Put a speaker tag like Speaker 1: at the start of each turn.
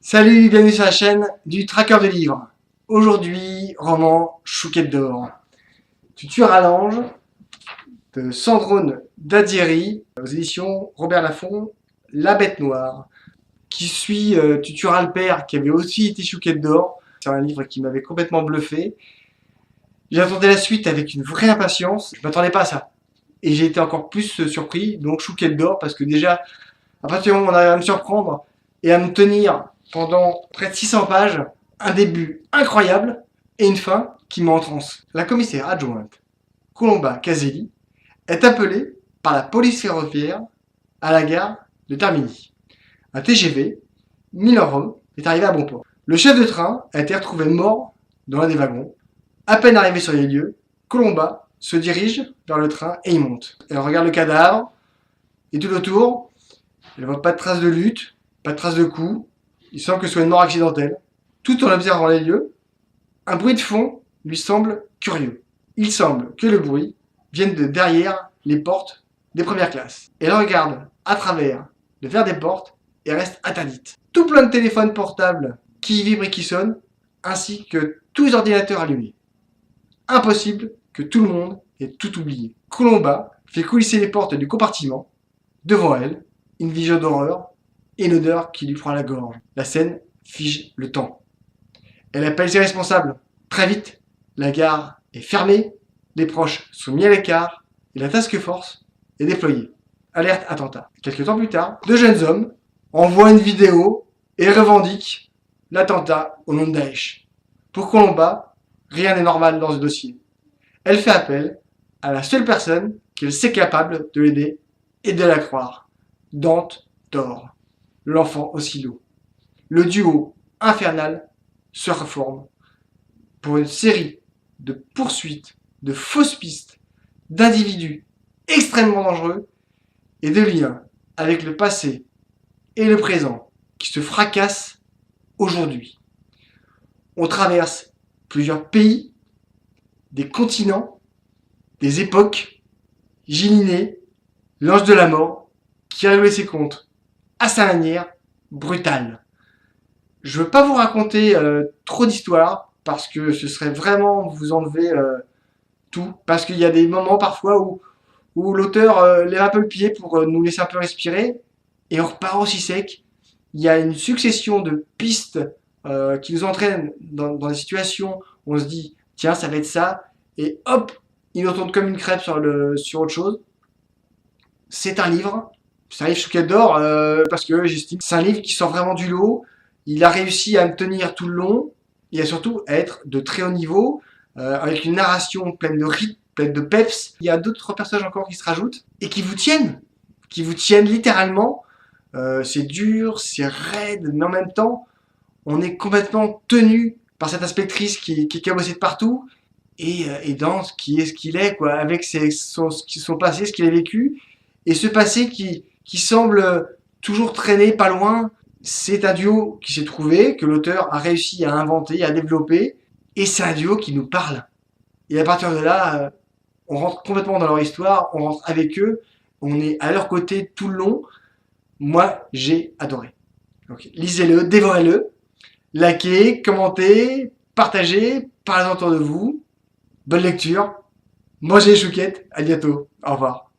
Speaker 1: Salut, bienvenue sur la chaîne du Tracker de livres. Aujourd'hui, roman Chouquette d'or. Tu rallonges de Sandrone Dadieri aux éditions Robert Laffont, La Bête Noire, qui suit Tutural le père qui avait aussi été Chouquette d'or. C'est un livre qui m'avait complètement bluffé. J'attendais la suite avec une vraie impatience. Je m'attendais pas à ça. Et j'ai été encore plus surpris, donc Chouquette d'or, parce que déjà, à partir du moment où on arrive à me surprendre et à me tenir pendant près de 600 pages, un début incroyable et une fin qui met en transe. La commissaire adjointe, Colomba Caselli, est appelée par la police ferroviaire à la gare de Termini. Un TGV, Milan-Rome, est arrivé à bon port. Le chef de train a été retrouvé mort dans l'un des wagons. À peine arrivé sur les lieux, Colomba se dirige vers le train et y monte. Elle regarde le cadavre et tout autour, elle ne voit pas de traces de lutte, pas de traces de coups. Il semble que ce soit une mort accidentelle. Tout en observant les lieux, un bruit de fond lui semble curieux. Il semble que le bruit vienne de derrière les portes des premières classes. Elle regarde à travers le verre des portes et reste interdite. Tout plein de téléphones portables qui vibrent et qui sonnent, ainsi que tous les ordinateurs allumés. Impossible que tout le monde ait tout oublié. Colomba fait coulisser les portes du compartiment. Devant elle, une vision d'horreur et une odeur qui lui prend la gorge. La scène fige le temps. Elle appelle ses responsables. Très vite, la gare est fermée, les proches sont mis à l'écart et la task force est déployée. Alerte attentat. Quelques temps plus tard, deux jeunes hommes envoient une vidéo et revendiquent l'attentat au nom de Daesh. Pour Colomba, rien n'est normal dans ce dossier. Elle fait appel à la seule personne qu'elle sait capable de l'aider et de la croire. Dante Thor, l'enfant au silo. Le duo infernal se reforme pour une série de poursuites, de fausses pistes, d'individus extrêmement dangereux et de liens avec le passé et le présent qui se fracassent aujourd'hui. On traverse plusieurs pays, des continents, des époques. Giliné, l'ange de la mort, qui a réglé ses comptes à sa manière brutale. Je veux pas vous raconter trop d'histoires parce que ce serait vraiment vous enlever tout. Parce qu'il y a des moments parfois où l'auteur lève un peu le pied pour nous laisser un peu respirer et on repart aussi sec. Il y a une succession de pistes qui nous entraînent dans des situations où on se dit tiens ça va être ça et hop il nous retourne comme une crêpe sur autre chose. C'est un livre Chouquette d'or parce que j'estime que c'est un livre qui sort vraiment du lot. Il a réussi à me tenir tout le long et à surtout à être de très haut niveau avec une narration pleine de rythme, pleine de peps. Il y a d'autres personnages encore qui se rajoutent et qui vous tiennent littéralement. C'est dur, c'est raide, mais en même temps, on est complètement tenu par cette inspectrice qui est cabossée de partout et dans ce qu'il est, quoi, avec son passé, ce qu'il a vécu, et ce passé qui semble toujours traîner pas loin. C'est un duo qui s'est trouvé, que l'auteur a réussi à inventer, à développer, et c'est un duo qui nous parle. Et à partir de là, on rentre complètement dans leur histoire, on rentre avec eux, on est à leur côté tout le long. Moi, j'ai adoré. Donc, lisez-le, dévorez-le, likez, commentez, partagez, parlez autour de vous. Bonne lecture, mangez les chouquettes, à bientôt, au revoir.